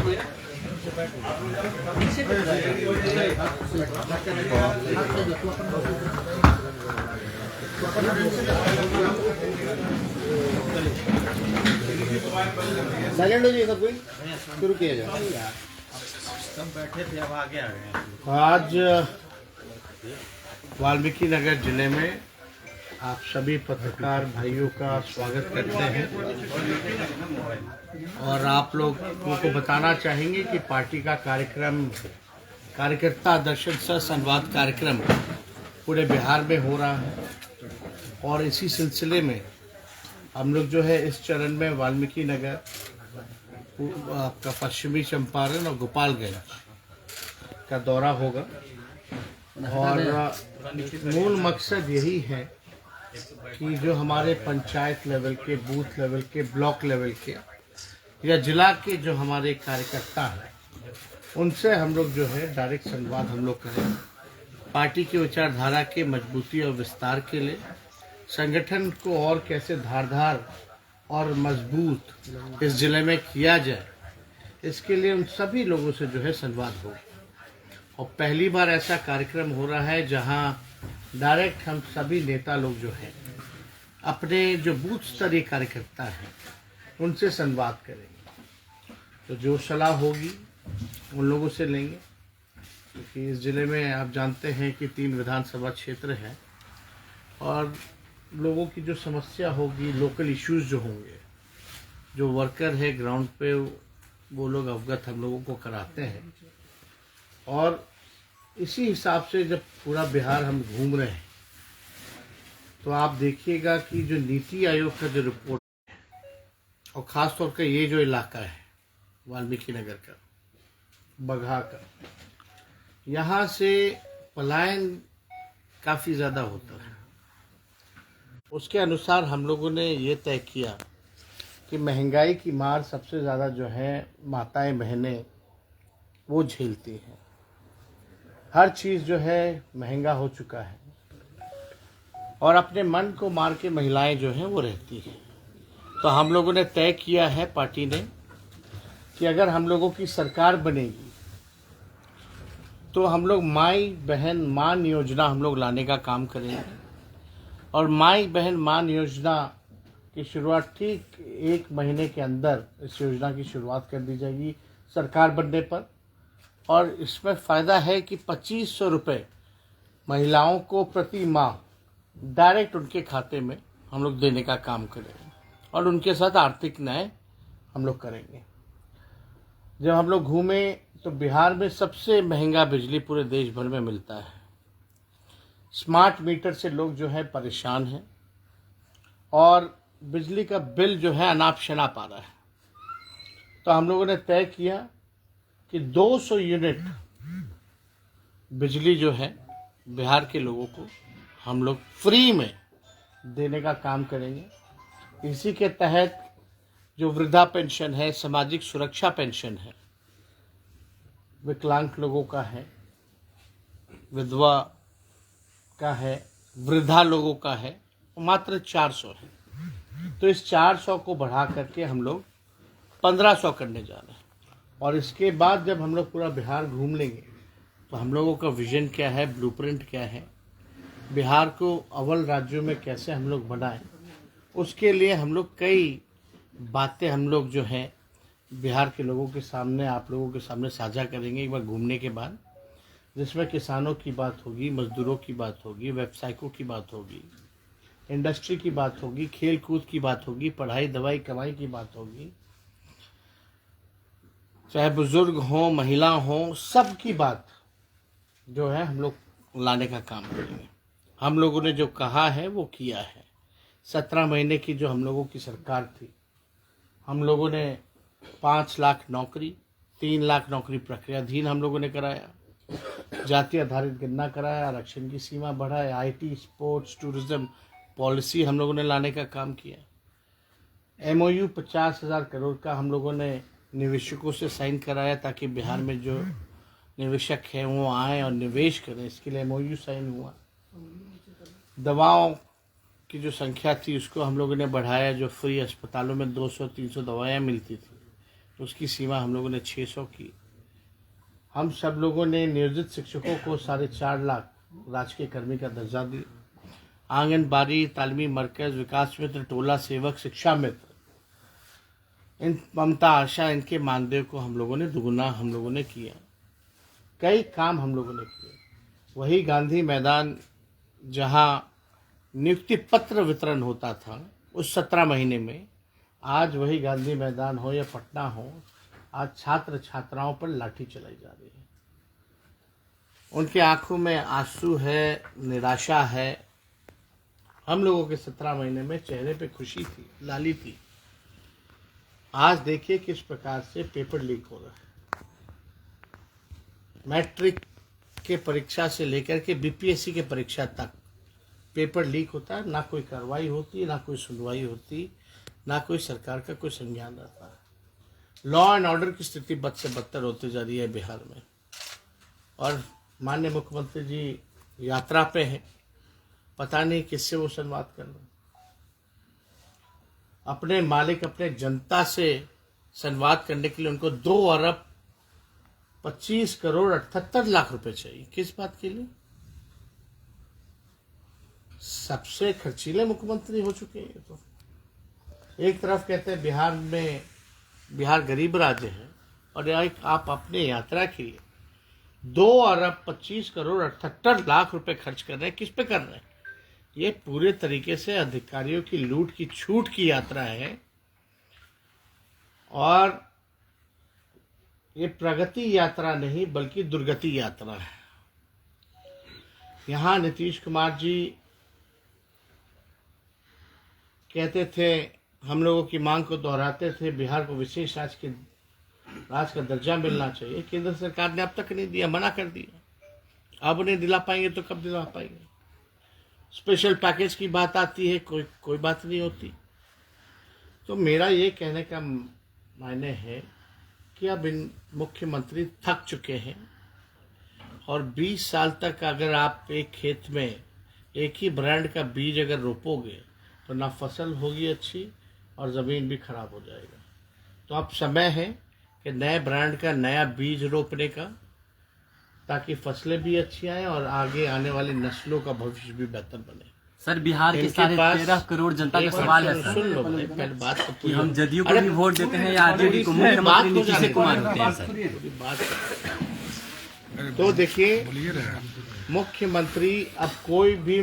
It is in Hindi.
साइलेंट हो जाइए सब कोई, शुरू किया जाए। सब बैठे थे, अब आगे आ गए। आज वाल्मीकि नगर जिले में आप सभी पत्रकार भाइयों का स्वागत करते हैं और आप लोगों को बताना चाहेंगे कि पार्टी का कार्यक्रम कार्यकर्ता दर्शन सह संवाद कार्यक्रम पूरे बिहार में हो रहा है और इसी सिलसिले में हम लोग जो है इस चरण में वाल्मीकि नगर, आपका पश्चिमी चंपारण और गोपालगंज का दौरा होगा और मूल मकसद यही है कि जो हमारे पंचायत लेवल के, बूथ लेवल के, ब्लॉक लेवल के या जिला के जो हमारे कार्यकर्ता हैं उनसे हम लोग जो है डायरेक्ट संवाद हम लोग करें, पार्टी की विचारधारा के मजबूती और विस्तार के लिए संगठन को और कैसे धारदार और मजबूत इस जिले में किया जाए, इसके लिए उन सभी लोगों से जो है संवाद हो। और पहली बार ऐसा कार्यक्रम हो रहा है जहां डायरेक्ट हम सभी नेता लोग जो हैं अपने जो बूथ स्तरीय कार्यकर्ता हैं उनसे संवाद करेंगे। तो जो सलाह होगी उन लोगों से लेंगे, क्योंकि इस ज़िले में आप जानते हैं कि 3 विधानसभा क्षेत्र हैं और लोगों की जो समस्या होगी, लोकल इश्यूज जो होंगे, जो वर्कर है ग्राउंड पे वो लोग अवगत हम लोगों को कराते हैं। और इसी हिसाब से जब पूरा बिहार हम घूम रहे हैं तो आप देखिएगा कि जो नीति आयोग का जो रिपोर्ट है और ख़ास तौर पर ये जो इलाका है वाल्मीकि नगर का, बगहा का, यहाँ से पलायन काफ़ी ज़्यादा होता है। उसके अनुसार हम लोगों ने ये तय किया कि महंगाई की मार सबसे ज़्यादा जो है माताएं बहनें वो झेलती हैं। हर चीज़ जो है महंगा हो चुका है और अपने मन को मार के महिलाएं जो हैं वो रहती हैं। तो हम लोगों ने तय किया है, पार्टी ने, कि अगर हम लोगों की सरकार बनेगी तो हम लोग माई बहन मान योजना हम लोग लाने का काम करेंगे। और माई बहन मान योजना की शुरुआत ठीक 1 महीने के अंदर इस योजना की शुरुआत कर दी जाएगी सरकार बनने पर। और इसमें फ़ायदा है कि 2500 रुपये महिलाओं को प्रति माह डायरेक्ट उनके खाते में हम लोग देने का काम करेंगे और उनके साथ आर्थिक न्याय हम लोग करेंगे। जब हम लोग घूमे तो बिहार में सबसे महंगा बिजली पूरे देश भर में मिलता है। स्मार्ट मीटर से लोग जो है परेशान हैं और बिजली का बिल जो है अनाप शनाप आ रहा है। तो हम लोगों ने तय किया कि 200 यूनिट बिजली जो है बिहार के लोगों को हम लोग फ्री में देने का काम करेंगे। इसी के तहत जो वृद्धा पेंशन है, सामाजिक सुरक्षा पेंशन है, विकलांग लोगों का है, विधवा का है, वृद्धा लोगों का है, मात्र 400 है। तो इस 400 को बढ़ा करके हम लोग 1500 करने जा रहे हैं। और इसके बाद जब हम लोग पूरा बिहार घूम लेंगे तो हम लोगों का विजन क्या है, ब्लूप्रिंट क्या है, बिहार को अव्वल राज्यों में कैसे हम लोग बनाएं, उसके लिए हम लोग कई बातें हम लोग जो हैं बिहार के लोगों के सामने, आप लोगों के सामने साझा करेंगे एक बार घूमने के बाद, जिसमें किसानों की बात होगी, मजदूरों की बात होगी, व्यवसायिकों की बात होगी, इंडस्ट्री की बात होगी, खेल कूद की बात होगी, पढ़ाई दवाई कमाई की बात होगी, चाहे बुजुर्ग हों, महिला हों, सब की बात जो है हम लोग लाने का काम करेंगे। हम लोगों ने जो कहा है वो किया है। 17 महीने की जो हम लोगों की सरकार थी, हम लोगों ने 5 लाख नौकरी, 3 लाख नौकरी प्रक्रियाधीन हम लोगों ने कराया, जाति आधारित गणना कराया, आरक्षण की सीमा बढ़ाया, IT, स्पोर्ट्स, टूरिज्म पॉलिसी हम लोगों ने लाने का काम किया। MOU 50,000 करोड़ का हम लोगों ने निवेशकों से साइन कराया ताकि बिहार में जो निवेशक हैं वो आए और निवेश करें, इसके लिए MOU साइन हुआ। दवाओं की जो संख्या थी उसको हम लोगों ने बढ़ाया, जो फ्री अस्पतालों में 200-300 दवाएं मिलती थी उसकी सीमा हम लोगों ने 600 की। हम सब लोगों ने नियोजित शिक्षकों को 4.5 लाख राजकीय कर्मी का दर्जा दिया। आंगनबाड़ी, तालीमी मरकज, विकास मित्र, टोला सेवक, शिक्षा मित्र, इन ममता, आशा, इनके मानदेय को हम लोगों ने दुगुना हम लोगों ने किया। कई काम हम लोगों ने किए। वही गांधी मैदान जहां नियुक्ति पत्र वितरण होता था उस 17 महीने में, आज वही गांधी मैदान हो या पटना हो, आज छात्र छात्राओं पर लाठी चलाई जा रही है। उनकी आंखों में आंसू है, निराशा है। हम लोगों के 17 महीने में चेहरे पे खुशी थी, लाली थी। आज देखिए किस प्रकार से पेपर लीक हो रहा है। मैट्रिक के परीक्षा से लेकर के बीपीएससी के परीक्षा तक पेपर लीक होता है, ना कोई कार्रवाई होती, ना कोई सुनवाई होती, ना कोई सरकार का कोई संज्ञान रहता है। लॉ एंड ऑर्डर की स्थिति बद से बदतर होती जा रही है बिहार में। और माननीय मुख्यमंत्री जी यात्रा पे हैं, पता नहीं किससे वो संवाद कर रहे हैं। अपने मालिक, अपने जनता से संवाद करने के लिए उनको 2 अरब 25 करोड़ 78 लाख रुपए चाहिए। किस बात के लिए? सबसे खर्चीले मुख्यमंत्री हो चुके हैं। तो एक तरफ कहते हैं बिहार गरीब राज्य है, और एक आप अपने यात्रा के लिए 2 अरब 25 करोड़ 78 लाख रुपए खर्च कर रहे हैं। किस पे कर रहे हैं? ये पूरे तरीके से अधिकारियों की लूट की छूट की यात्रा है। और ये प्रगति यात्रा नहीं बल्कि दुर्गति यात्रा है। यहाँ नीतीश कुमार जी कहते थे, हम लोगों की मांग को दोहराते थे, बिहार को विशेष राज्य का दर्जा मिलना चाहिए। केंद्र सरकार ने अब तक नहीं दिया, मना कर दिया। अब उन्हें दिला पाएंगे तो कब दिला पाएंगे? स्पेशल पैकेज की बात आती है, कोई बात नहीं होती। तो मेरा ये कहने का मायने है कि अब इन मुख्यमंत्री थक चुके हैं। और 20 साल तक अगर आप एक खेत में एक ही ब्रांड का बीज अगर रोपोगे तो ना फसल होगी अच्छी और ज़मीन भी खराब हो जाएगा। तो अब समय है कि नए ब्रांड का नया बीज रोपने का, ताकि फसलें भी अच्छी आए और आगे आने वाली नस्लों का भविष्य भी बेहतर बने। सर, बिहार के 13.5 करोड़ जनता का सवाल है सर, सुन लो पहले बात तो कि हम जदयू को भी वोट देते हैं या आरजेडी को? मुख्यमंत्री नीतीश कुमार होते हैं सर। बात तो देखिए, मुख्यमंत्री अब कोई भी